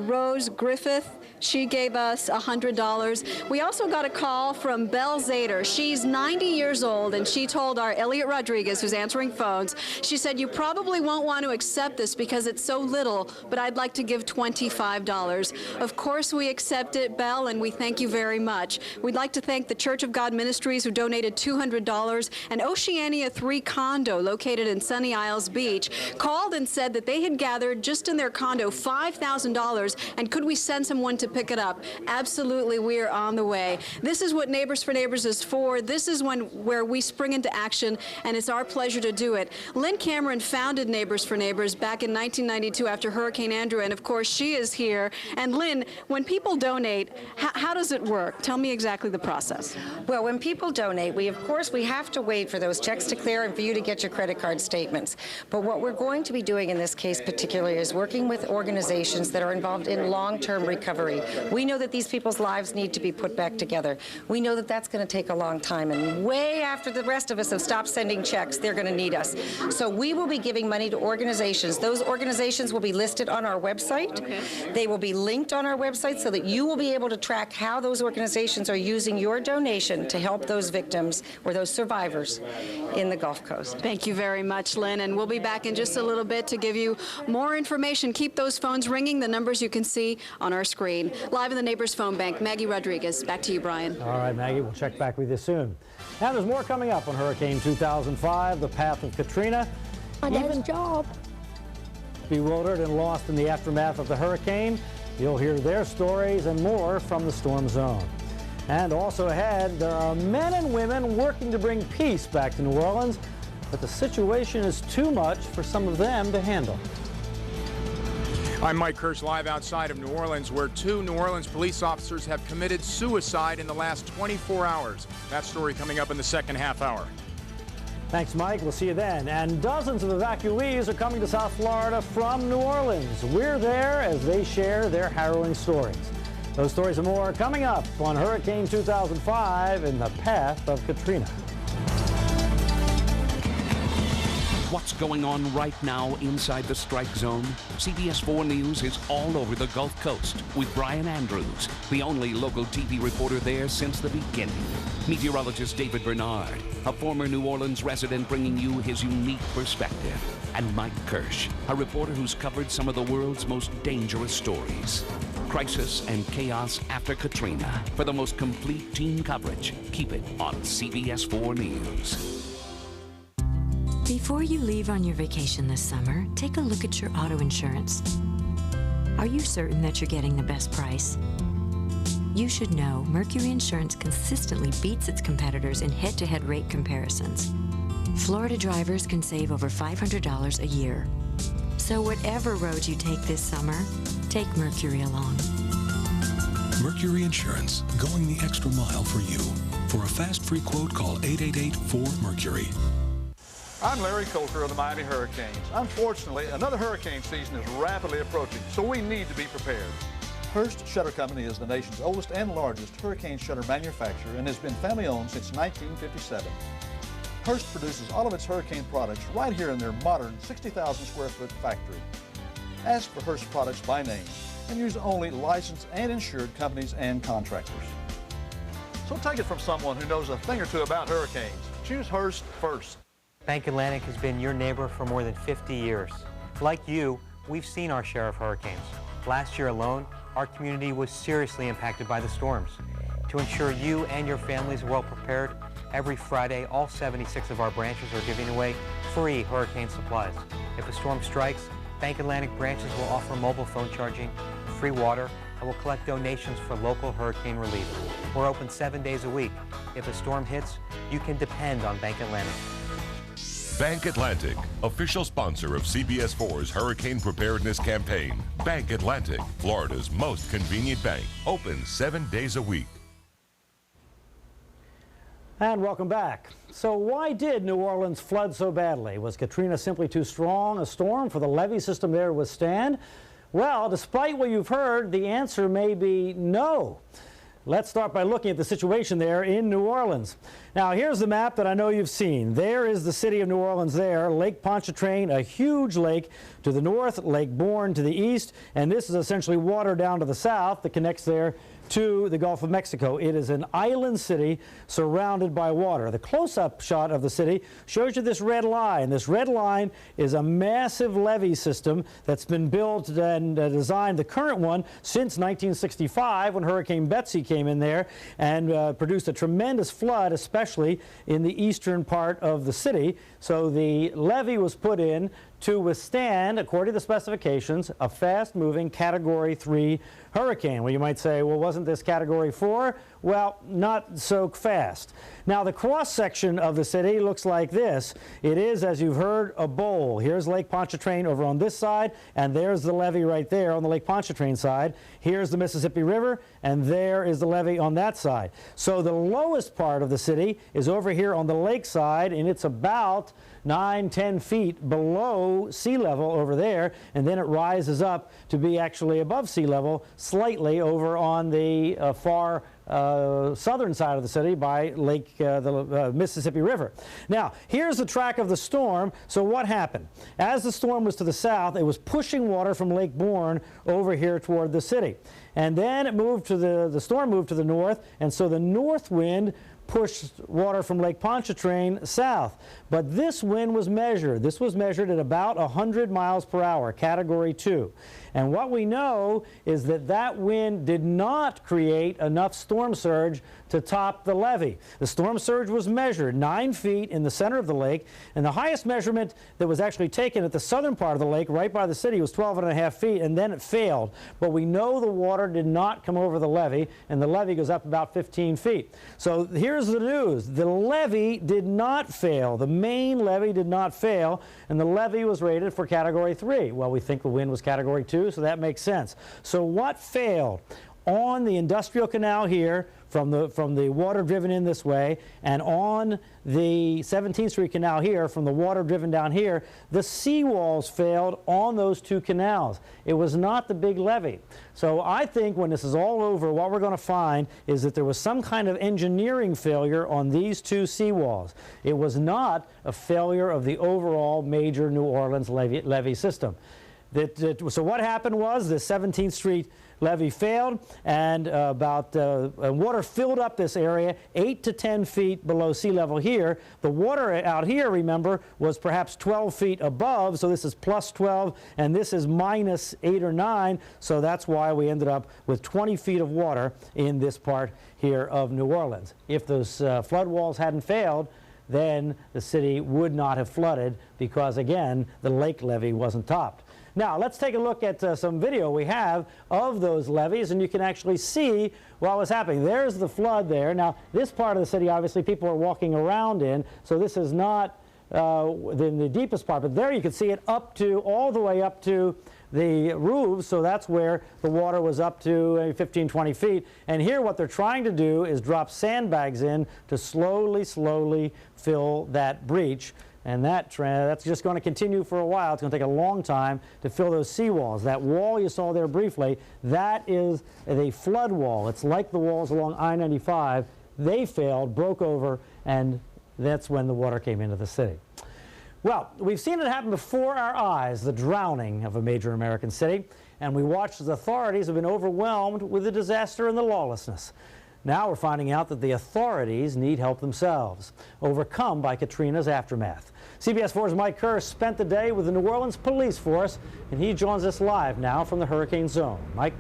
Rose Griffith, she gave us $100. We also got a call from Belle Zader. She's 90 years old, and she told our Elliot Rodriguez, who's answering phones, she said, "You probably won't want to accept this because it's so little, but I'd like to give $25. Of course, we accept it, Belle, and we thank you very much. We'd like to thank the Church of God Ministries, who donated $200, and Oceania 3 Condo, located in Sunny Isles Beach, called and said that they had gathered just in their condo $5,000, and could we send someone to pick it up? Absolutely, we are on the way. This is what Neighbors for Neighbors is for. This is where we spring into action, and it's our pleasure to do it. Lynn Cameron founded Neighbors for Neighbors back in 1992 after Hurricane Andrew, and of course she is here. And Lynn, when people donate, how does it work? Tell me exactly the process. Well, when people donate, we have to wait for those checks to clear and for you to get your credit card statements. But what we're going to be doing in this case particularly is working with organizations that are involved in long-term recovery. We know that these people's lives need to be put back together. We know that that's going to take a long time, and way after the rest of us have stopped sending checks, they're going to need us. So we will be giving money to organizations. Those organizations will be listed on our website. Okay. They will be linked on our website so that you will be able to track how those organizations are using your donation to help those victims or those survivors in the Gulf Coast. Thank you very much, Lynn, and we'll be back in just a little bit to give you more information. Keep those phones ringing, the numbers you can see on our screen. Live in the Neighbors phone bank, Maggie Rodriguez. Back to you, Brian. All right, Maggie, we'll check back with you soon. Now there's more coming up on Hurricane 2005, the path of Katrina. My dad's job. Bewildered and lost in the aftermath of the hurricane. You'll hear their stories and more from the storm zone. And also ahead, there are men and women working to bring peace back to New Orleans, but the situation is too much for some of them to handle. I'm Mike Kirsch, live outside of New Orleans, where 2 New Orleans police officers have committed suicide in the last 24 hours. That story coming up in the second half hour. Thanks, Mike. We'll see you then. And dozens of evacuees are coming to South Florida from New Orleans. We're there as they share their harrowing stories. Those stories and more coming up on Hurricane 2005 in the path of Katrina. What's going on right now inside the strike zone? CBS 4 News is all over the Gulf Coast with Brian Andrews, the only local TV reporter there since the beginning. Meteorologist David Bernard, a former New Orleans resident bringing you his unique perspective. And Mike Kirsch, a reporter who's covered some of the world's most dangerous stories. Crisis and chaos after Katrina. For the most complete team coverage, keep it on CBS 4 News. Before you leave on your vacation this summer, take a look at your auto insurance. Are you certain that you're getting the best price? You should know Mercury Insurance consistently beats its competitors in head-to-head rate comparisons. Florida drivers can save over $500 a year. So whatever road you take this summer, take Mercury along. Mercury Insurance, going the extra mile for you. For a fast, free quote, call 888-4-MERCURY. I'm Larry Coulter of the Miami Hurricanes. Unfortunately, another hurricane season is rapidly approaching, so we need to be prepared. Hurst Shutter Company is the nation's oldest and largest hurricane shutter manufacturer and has been family-owned since 1957. Hurst produces all of its hurricane products right here in their modern 60,000 square foot factory. Ask for Hurst products by name and use only licensed and insured companies and contractors. So take it from someone who knows a thing or two about hurricanes. Choose Hurst first. Bank Atlantic has been your neighbor for more than 50 years. Like you, we've seen our share of hurricanes. Last year alone, our community was seriously impacted by the storms. To ensure you and your families are well prepared, every Friday, all 76 of our branches are giving away free hurricane supplies. If a storm strikes, Bank Atlantic branches will offer mobile phone charging, free water, and will collect donations for local hurricane relief. We're open 7 days a week. If a storm hits, you can depend on Bank Atlantic. Bank Atlantic, official sponsor of CBS 4's Hurricane Preparedness Campaign. Bank Atlantic, Florida's most convenient bank. Open 7 days a week. And welcome back. So why did New Orleans flood so badly? Was Katrina simply too strong a storm for the levee system there to withstand? Well, despite what you've heard, the answer may be no. Let's start by looking at the situation there in New Orleans. Now, here's the map that I know you've seen. There is the city of New Orleans there, Lake Pontchartrain, a huge lake to the north, Lake Bourne to the east, and this is essentially water down to the south that connects there to the Gulf of Mexico. It is an island city surrounded by water. The close-up shot of the city shows you this red line. This red line is a massive levee system that's been built and designed, the current one, since 1965 when Hurricane Betsy came in there and produced a tremendous flood, especially in the eastern part of the city. So the levee was put in to withstand, according to the specifications, a fast-moving Category 3 hurricane. Well, you might say, well, wasn't this Category 4? Well, not so fast. Now, the cross-section of the city looks like this. It is, as you've heard, a bowl. Here's Lake Pontchartrain over on this side, and there's the levee right there on the Lake Pontchartrain side. Here's the Mississippi River, and there is the levee on that side. So the lowest part of the city is over here on the lake side, and it's about 9-10 feet below sea level over there, and then it rises up to be actually above sea level slightly over on the far southern side of the city by the Mississippi River. Now, here's the track of the storm. So what happened? As the storm was to the south, it was pushing water from Lake Bourne over here toward the city. And then it moved to the storm moved to the north, and so the north wind pushed water from Lake Pontchartrain south. But this wind was measured. This was measured at about 100 miles per hour, Category 2. And what we know is that that wind did not create enough storm surge to top the levee. The storm surge was measured 9 feet in the center of the lake, and the highest measurement that was actually taken at the southern part of the lake, right by the city, was 12.5 feet, and then it failed. But we know the water did not come over the levee, and the levee goes up about 15 feet. So here's the news. The levee did not fail. The main levee did not fail, and the levee was rated for Category 3. Well, we think the wind was Category 2, so that makes sense. So what failed? On the industrial canal here, from the water driven in this way, and on the 17th Street Canal here, from the water driven down here, the seawalls failed on those two canals. It was not the big levee. So I think when this is all over, what we're going to find is that there was some kind of engineering failure on these two seawalls. It was not a failure of the overall major New Orleans levee system. So what happened was the 17th Street levee failed, and water filled up this area 8 to 10 feet below sea level here. The water out here, remember, was perhaps 12 feet above, so this is plus 12, and this is minus 8 or 9, so that's why we ended up with 20 feet of water in this part here of New Orleans. If those flood walls hadn't failed, then the city would not have flooded because, again, the lake levee wasn't topped. Now, let's take a look at some video we have of those levees, and you can actually see what was happening. There's the flood there. Now, this part of the city, obviously, people are walking around in, so this is not the deepest part, but there you can see it up to, all the way up to the roofs, so that's where the water was up to 15, 20 feet. And here what they're trying to do is drop sandbags in to slowly, slowly fill that breach. And that's just going to continue for a while. It's going to take a long time to fill those seawalls. That wall you saw there briefly, that is a flood wall. It's like the walls along I-95. They failed, broke over, and that's when the water came into the city. Well, we've seen it happen before our eyes, the drowning of a major American city, and we watched as authorities have been overwhelmed with the disaster and the lawlessness. Now we're finding out that the authorities need help themselves, overcome by Katrina's aftermath. CBS 4's Mike Kerr spent the day with the New Orleans police force, and he joins us live now from the hurricane zone. Mike?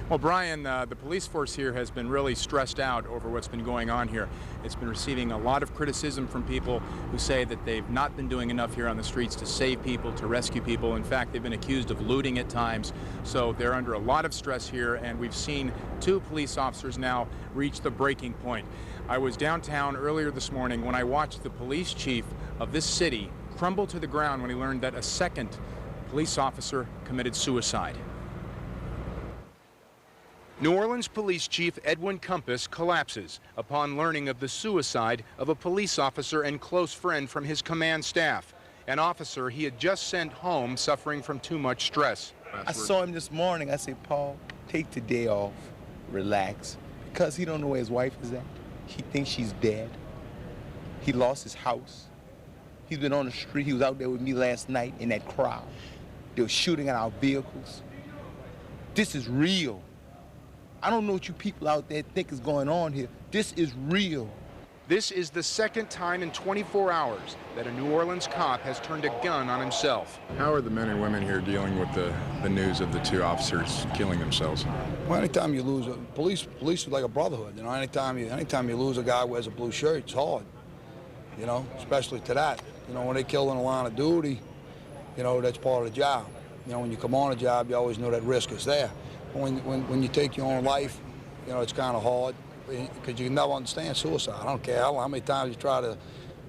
Well, Brian, the police force here has been really stressed out over what's been going on here. It's been receiving a lot of criticism from people who say that they've not been doing enough here on the streets to save people, to rescue people. In fact, they've been accused of looting at times. So they're under a lot of stress here, and we've seen 2 police officers now reach the breaking point. I was downtown earlier this morning when I watched the police chief of this city crumble to the ground when he learned that a second police officer committed suicide. New Orleans Police Chief Edwin Compass collapses upon learning of the suicide of a police officer and close friend from his command staff, an officer he had just sent home suffering from too much stress. I saw him this morning. I said, Paul, take the day off, relax, because he don't know where his wife is at. He thinks she's dead. He lost his house. He's been on the street. He was out there with me last night in that crowd. They were shooting at our vehicles. This is real. I don't know what you people out there think is going on here. This is real. This is the second time in 24 hours that a New Orleans cop has turned a gun on himself. How are the men and women here dealing with the news of the 2 officers killing themselves? Well, anytime you lose police is like a brotherhood. You know, anytime you lose a guy who wears a blue shirt, it's hard. You know, especially to that. You know, when they kill in the line of duty, you know, that's part of the job. You know, when you come on a job, you always know that risk is there. When you take your own life, you know, it's kind of hard because you can never understand suicide. I don't care how many times you try to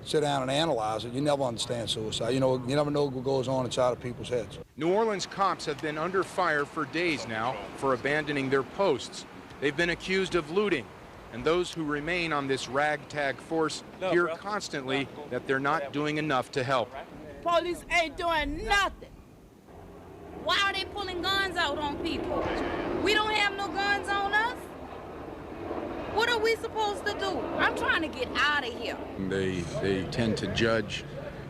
sit down and analyze it, you never understand suicide. You know, you never know what goes on inside of people's heads. New Orleans cops have been under fire for days now for abandoning their posts. They've been accused of looting, and those who remain on this ragtag force hear constantly that they're not doing enough to help. Police ain't doing nothing. Why are they pulling guns out on people? We don't have no guns on us. What are we supposed to do? I'm trying to get out of here. They tend to judge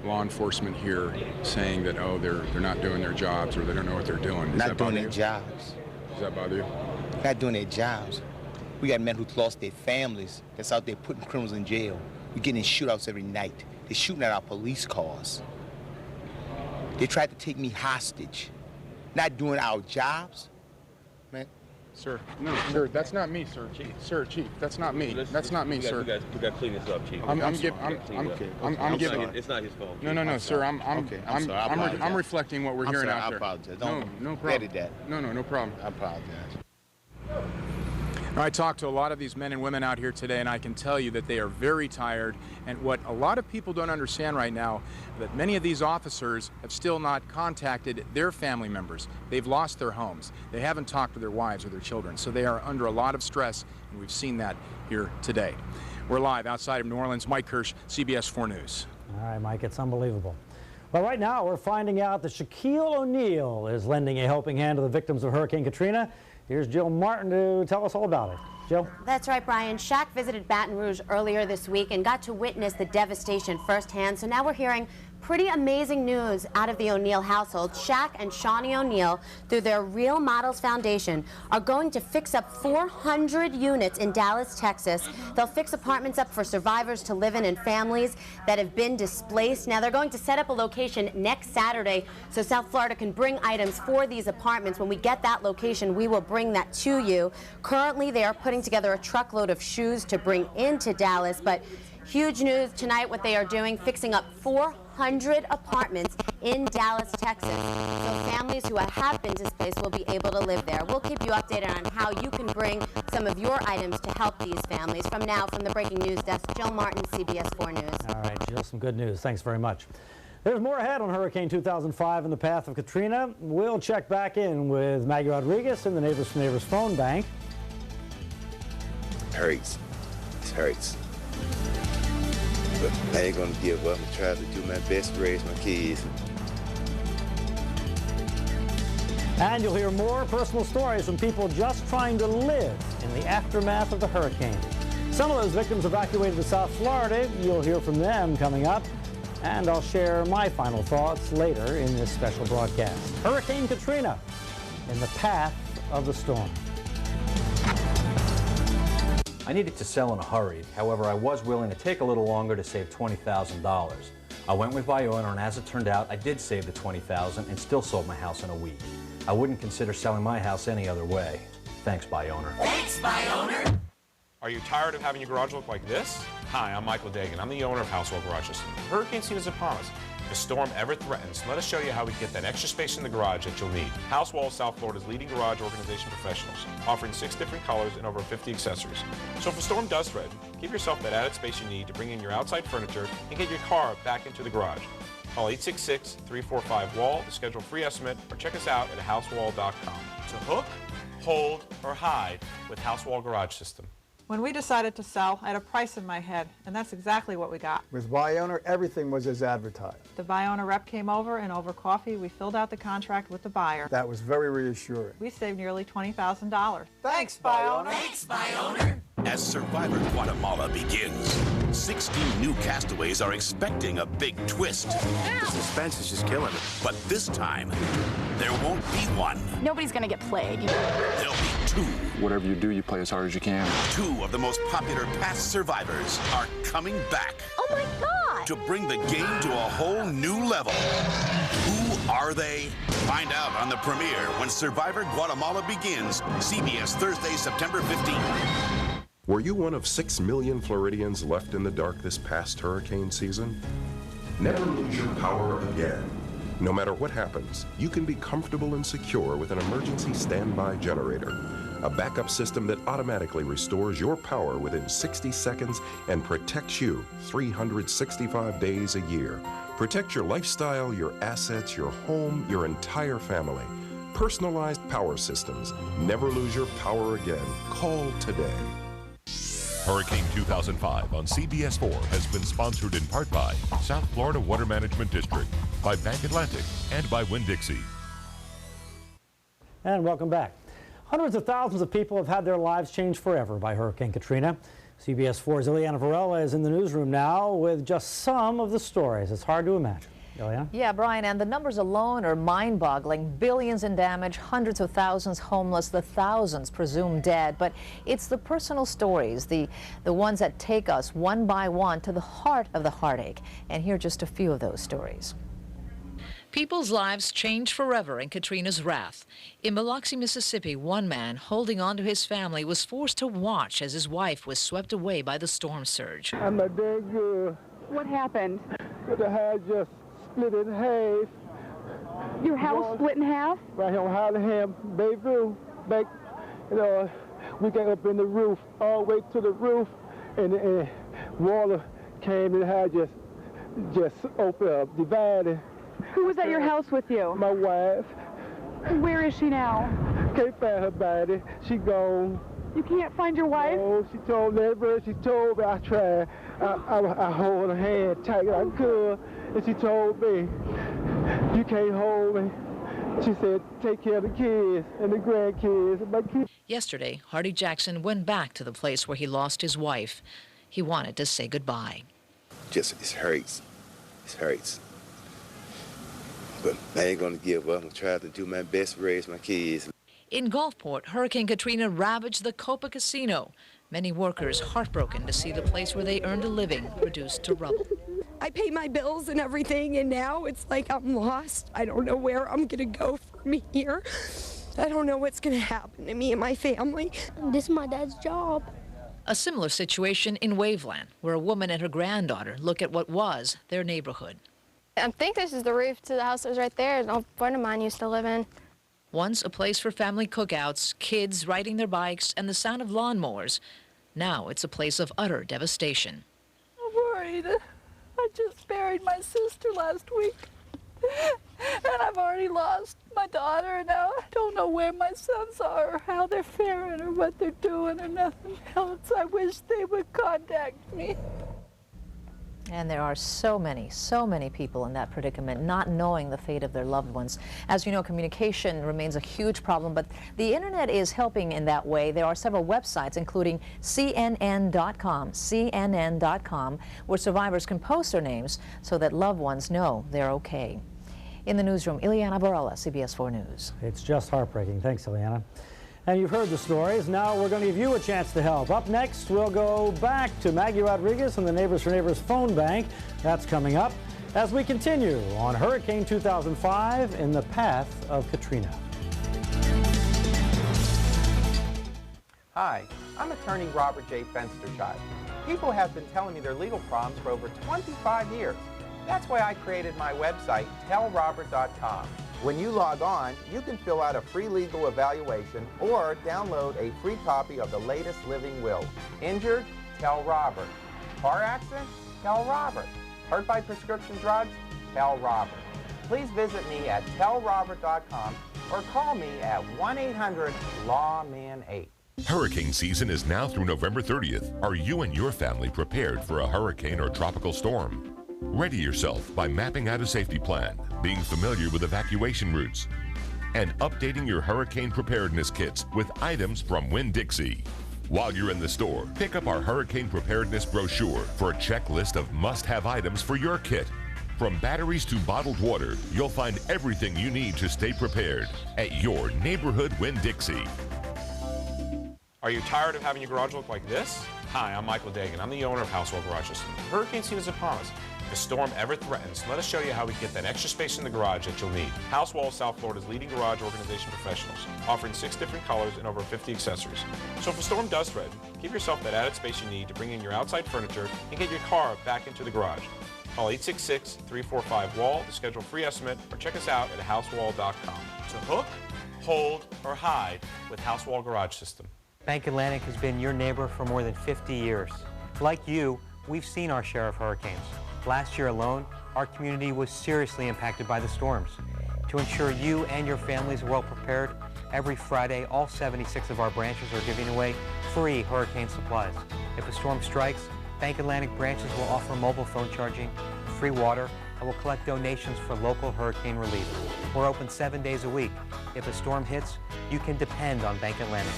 law enforcement here, saying that, oh, they're not doing their jobs or they don't know what they're doing. Not doing their jobs. Does that bother you? Not doing their jobs. We got men who lost their families that's out there putting criminals in jail. We're getting in shootouts every night. They're shooting at our police cars. They tried to take me hostage. Not doing our jobs, man. Sir, no, sir, that's not me, sir. Chief. Sir, Chief, that's not me. That's not me, sir. We got to clean this up, Chief. I'm giving. It's not his fault. No, sir. I'm reflecting what we're hearing out there. I apologize. No problem. No problem. I apologize. I talked to a lot of these men and women out here today, and I can tell you that they are very tired. And what a lot of people don't understand right now, that many of these officers have still not contacted their family members. They've lost their homes. They haven't talked to their wives or their children. So they are under a lot of stress, and we've seen that here today. We're live outside of New Orleans. Mike Kirsch, CBS 4 News. All right, Mike, it's unbelievable. Well, right now we're finding out that Shaquille O'Neal is lending a helping hand to the victims of Hurricane Katrina. Here's Jill Martin to tell us all about it. Jill? That's right, Brian. Shaq visited Baton Rouge earlier this week and got to witness the devastation firsthand. So now we're hearing pretty amazing news out of the O'Neal household. Shaq and Shawnee O'Neal, through their Real Models Foundation, are going to fix up 400 units in Dallas, Texas. They'll fix apartments up for survivors to live in and families that have been displaced. Now, they're going to set up a location next Saturday so South Florida can bring items for these apartments. When we get that location, we will bring that to you. Currently, they are putting together a truckload of shoes to bring into Dallas, but huge news tonight what they are doing, fixing up 400 apartments in Dallas, Texas. So families who have been displaced will be able to live there. We'll keep you updated on how you can bring some of your items to help these families. From the Breaking News Desk, Jill Martin, CBS 4 News. All right, Jill, some good news. Thanks very much. There's more ahead on Hurricane 2005 in the path of Katrina. We'll check back in with Maggie Rodriguez in the Neighbors for Neighbors phone bank. Hurts. It hurts. But I ain't gonna give up and try to do my best to raise my kids. And you'll hear more personal stories from people just trying to live in the aftermath of the hurricane. Some of those victims evacuated to South Florida. You'll hear from them coming up. And I'll share my final thoughts later in this special broadcast. Hurricane Katrina in the path of the storm. I needed to sell in a hurry. However, I was willing to take a little longer to save $20,000. I went with my owner, and as it turned out, I did save the $20,000 and still sold my house in a week. I wouldn't consider selling my house any other way. Thanks, Buy-Owner. Thanks, Buy-Owner. Are you tired of having your garage look like this? Hi, I'm Michael Dagan. I'm the owner of Housewall Garage System. Hurricane season is upon us. If a storm ever threatens, let us show you how we get that extra space in the garage that you'll need. Housewall is South Florida's leading garage organization professionals, offering 6 different colors and over 50 accessories. So if a storm does threaten, give yourself that added space you need to bring in your outside furniture and get your car back into the garage. Call 866-345-WALL to schedule a free estimate or check us out at housewall.com. To hook, hold, or hide with Housewall Garage System. When we decided to sell, I had a price in my head, and that's exactly what we got. With Buy-Owner, everything was as advertised. The Buy-Owner rep came over, and over coffee, we filled out the contract with the buyer. That was very reassuring. We saved nearly $20,000. Thanks, Buy-Owner. Thanks, Buy-Owner. As Survivor Guatemala begins, 16 new castaways are expecting a big twist. The suspense is just killing it. But this time, there won't be one. Nobody's gonna get played. There'll be 2. Whatever you do, you play as hard as you can. 2 of the most popular past survivors are coming back. Oh my God! To bring the game to a whole new level. Who are they? Find out on the premiere when Survivor Guatemala begins, CBS Thursday, September 15th. Were you one of 6 million Floridians left in the dark this past hurricane season? Never lose your power again. No matter what happens, you can be comfortable and secure with an emergency standby generator, a backup system that automatically restores your power within 60 seconds and protects you 365 days a year. Protect your lifestyle, your assets, your home, your entire family. Personalized power systems. Never lose your power again. Call today. Hurricane 2005 on CBS 4 has been sponsored in part by South Florida Water Management District, by Bank Atlantic, and by Winn-Dixie. And welcome back. Hundreds of thousands of people have had their lives changed forever by Hurricane Katrina. CBS 4's Ileana Varela is in the newsroom now with just some of the stories. It's hard to imagine. Ileana? Yeah, Brian, and the numbers alone are mind-boggling. Billions in damage, hundreds of thousands homeless, the thousands presumed dead. But it's the personal stories, the ones that take us one by one to the heart of the heartache. And here are just a few of those stories. People's lives changed forever in Katrina's wrath. In Biloxi, Mississippi, one man holding on to his family was forced to watch as his wife was swept away by the storm surge. I'm not doing good. What happened? The house just split in half. Your house split in half? Right here on Hollingham, Bayview, back, we got up in the roof, all the way to the roof, and water came and the house just opened up, divided. Who was at your house with you? My wife. Where is she now? Can't find her body. She gone. You can't find your wife? Oh, she told me everywhere she told me. I tried. I hold her hand tight as I could, and she told me, you can't hold me. She said, take care of the kids and the grandkids and my kids. Yesterday, Hardy Jackson went back to the place where he lost his wife. He wanted to say goodbye. It hurts. It hurts. But I ain't gonna give up. I'm gonna try to do my best to raise my kids. In Gulfport, Hurricane Katrina ravaged the Copa Casino. Many workers heartbroken to see the place where they earned a living reduced to rubble. I pay my bills and everything, and now it's like I'm lost. I don't know where I'm gonna go from here. I don't know what's gonna happen to me and my family. This is my dad's job. A similar situation in Waveland, where a woman and her granddaughter look at what was their neighborhood. I think this is the roof to the house that was right there. A friend of mine used to live in. Once a place for family cookouts, kids riding their bikes, and the sound of lawnmowers. Now it's a place of utter devastation. I'm worried. I just buried my sister last week. And I've already lost my daughter, and now I don't know where my sons are, or how they're faring, or what they're doing, or nothing else. I wish they would contact me. And there are so many people in that predicament, not knowing the fate of their loved ones. As you know, communication remains a huge problem, but the internet is helping in that way. There are several websites, including CNN.com, where survivors can post their names so that loved ones know they're okay. In the newsroom, Ileana Varela, CBS 4 News. It's just heartbreaking. Thanks, Ileana. And you've heard the stories. Now we're going to give you a chance to help. Up next, we'll go back to Maggie Rodriguez and the Neighbors for Neighbors phone bank. That's coming up as we continue on Hurricane 2005 in the path of Katrina. Hi, I'm attorney Robert J. Fensterchild. People have been telling me their legal problems for over 25 years. That's why I created my website, tellrobert.com. When you log on, you can fill out a free legal evaluation or download a free copy of the latest living will. Injured? Tell Robert. Car accident? Tell Robert. Hurt by prescription drugs? Tell Robert. Please visit me at tellrobert.com or call me at 1-800-LAWMAN8. Hurricane season is now through November 30th. Are you and your family prepared for a hurricane or tropical storm? Ready yourself by mapping out a safety plan, being familiar with evacuation routes, and updating your hurricane preparedness kits with items from Winn-Dixie. While you're in the store, pick up our hurricane preparedness brochure for a checklist of must-have items for your kit. From batteries to bottled water, you'll find everything you need to stay prepared at your neighborhood Winn-Dixie. Are you tired of having your garage look like this? Hi, I'm Michael Dagan. I'm the owner of House Wall Garage System. Hurricane season is upon us. If a storm ever threatens, let us show you how we get that extra space in the garage that you'll need. House Wall is South Florida's leading garage organization professionals, offering 6 different colors and over 50 accessories. So if a storm does threaten, give yourself that added space you need to bring in your outside furniture and get your car back into the garage. Call 866-345-WALL to schedule a free estimate or check us out at housewall.com. So hook, hold, or hide with House Wall Garage System. Bank Atlantic has been your neighbor for more than 50 years. Like you, we've seen our share of hurricanes. Last year alone, our community was seriously impacted by the storms. To ensure you and your families are well prepared, every Friday, all 76 of our branches are giving away free hurricane supplies. If a storm strikes, Bank Atlantic branches will offer mobile phone charging, free water, and will collect donations for local hurricane relief. We're open 7 days a week. If a storm hits, you can depend on Bank Atlantic.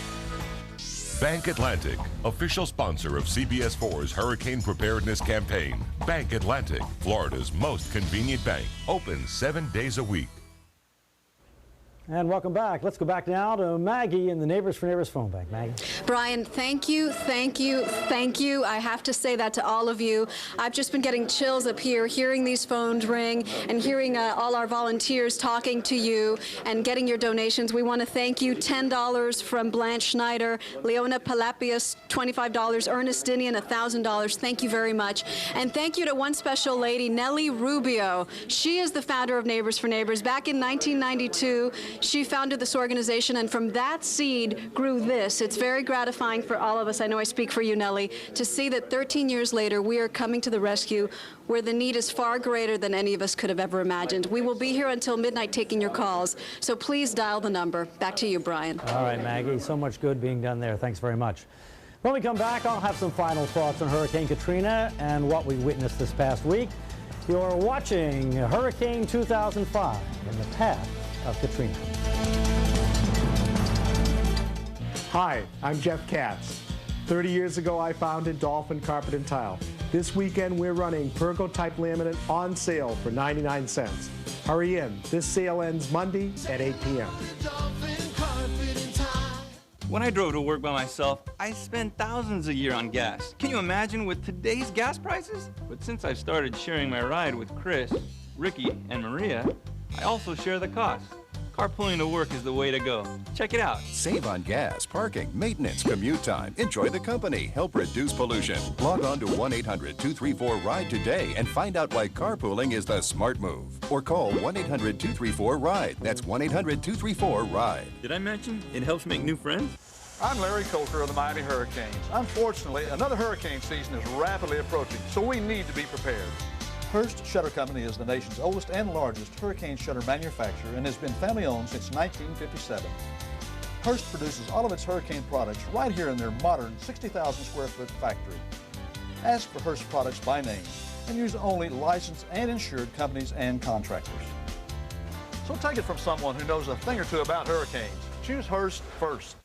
Bank Atlantic, official sponsor of CBS 4's Hurricane Preparedness Campaign. Bank Atlantic, Florida's most convenient bank, open 7 days a week. And welcome back. Let's go back now to Maggie in the Neighbors for Neighbors phone bank. Maggie. Brian, thank you, thank you, thank you. I have to say that to all of you. I've just been getting chills up here, hearing these phones ring and hearing all our volunteers talking to you and getting your donations. We want to thank you. $10 from Blanche Schneider, Leona Palapius, $25, Ernest Dinian, $1,000. Thank you very much. And thank you to one special lady, Nellie Rubio. She is the founder of Neighbors for Neighbors. Back in 1992, she founded this organization, and from that seed grew this. It's very gratifying for all of us, I know I speak for you, Nellie, to see that 13 years later we are coming to the rescue where the need is far greater than any of us could have ever imagined. We will be here until midnight taking your calls, so please dial the number. Back to you, Brian. All right, Maggie, so much good being done there. Thanks very much. When we come back, I'll have some final thoughts on Hurricane Katrina and what we witnessed this past week. You're watching Hurricane 2005 in the path of Katrina. Hi, I'm Jeff Katz. 30 years ago, I founded Dolphin Carpet and Tile. This weekend, we're running Pergo-type laminate on sale for 99 cents. Hurry in. This sale ends Monday at 8 p.m. When I drove to work by myself, I spend thousands a year on gas. Can you imagine with today's gas prices? But since I started sharing my ride with Chris, Ricky, and Maria, I also share the cost. Carpooling to work is the way to go. Check it out. Save on gas, parking, maintenance, commute time. Enjoy the company. Help reduce pollution. Log on to 1-800-234-RIDE today and find out why carpooling is the smart move. Or call 1-800-234-RIDE. That's 1-800-234-RIDE. Did I mention it helps make new friends? I'm Larry Coulter of the Miami Hurricanes. Unfortunately, another hurricane season is rapidly approaching, so we need to be prepared. Hurst Shutter Company is the nation's oldest and largest hurricane shutter manufacturer and has been family-owned since 1957. Hurst produces all of its hurricane products right here in their modern 60,000 square foot factory. Ask for Hurst products by name and use only licensed and insured companies and contractors. So take it from someone who knows a thing or two about hurricanes. Choose Hurst first.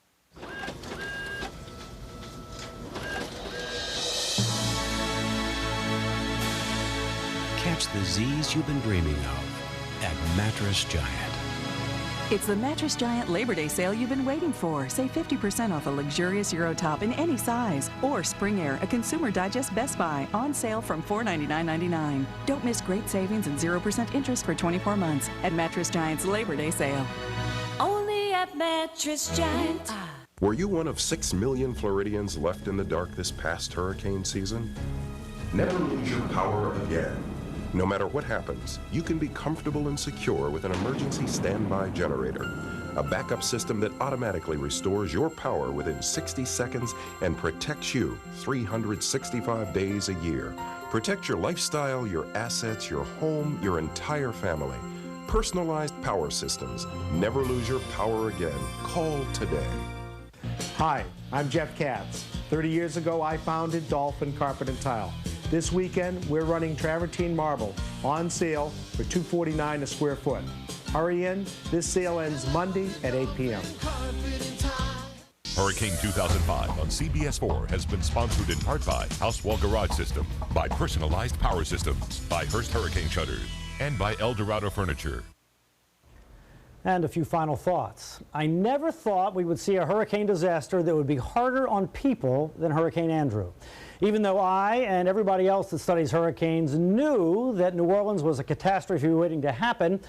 Catch the Z's you've been dreaming of at Mattress Giant. It's the Mattress Giant Labor Day sale you've been waiting for. Save 50% off a luxurious Euro top in any size. Or Spring Air, a Consumer Digest Best Buy, on sale from $499.99. Don't miss great savings and 0% interest for 24 months at Mattress Giant's Labor Day sale. Only at Mattress Giant. Were you one of 6 million Floridians left in the dark this past hurricane season? Never lose your power again. No matter what happens, you can be comfortable and secure with an emergency standby generator, a backup system that automatically restores your power within 60 seconds and protects you 365 days a year. Protect your lifestyle, your assets, your home, your entire family. Personalized power systems. Never lose your power again. Call today. Hi, I'm Jeff Katz. 30 years ago, I founded Dolphin Carpet and Tile. This weekend, we're running travertine marble on sale for $249 a square foot. Hurry in. This sale ends Monday at 8 p.m. Hurricane 2005 on CBS4 has been sponsored in part by House Wall Garage System, by Personalized Power Systems, by Hearst Hurricane Shutters, and by El Dorado Furniture. And a few final thoughts. I never thought we would see a hurricane disaster that would be harder on people than Hurricane Andrew. Even though I and everybody else that studies hurricanes knew that New Orleans was a catastrophe waiting to happen,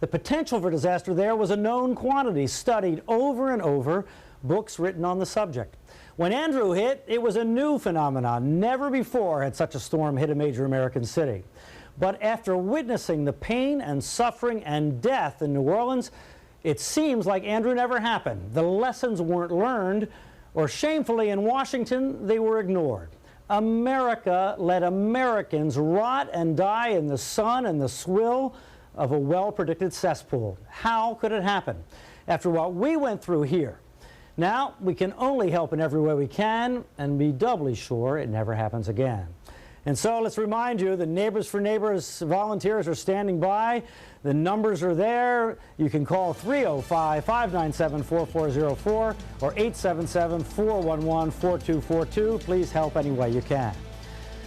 the potential for disaster there was a known quantity, studied over and over, books written on the subject. When Andrew hit, it was a new phenomenon. Never before had such a storm hit a major American city. But after witnessing the pain and suffering and death in New Orleans, it seems like Andrew never happened. The lessons weren't learned, or shamefully in Washington, they were ignored. America let Americans rot and die in the sun and the swill of a well-predicted cesspool. How could it happen? After what we went through here. Now, we can only help in every way we can and be doubly sure it never happens again. And so let's remind you that Neighbors for Neighbors volunteers are standing by. The numbers are there. You can call 305-597-4404 or 877-411-4242. Please help any way you can.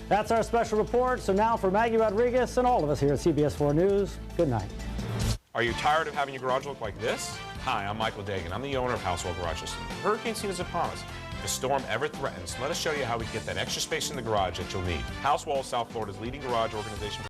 That's our special report. So now for Maggie Rodriguez and all of us here at CBS 4 News, good night. Are you tired of having your garage look like this? Hi, I'm Michael Dagan. I'm the owner of House Wall Garage System. Hurricane season is upon us. If a storm ever threatens, let us show you how we get that extra space in the garage that you'll need. House Wall is South Florida's leading garage organization.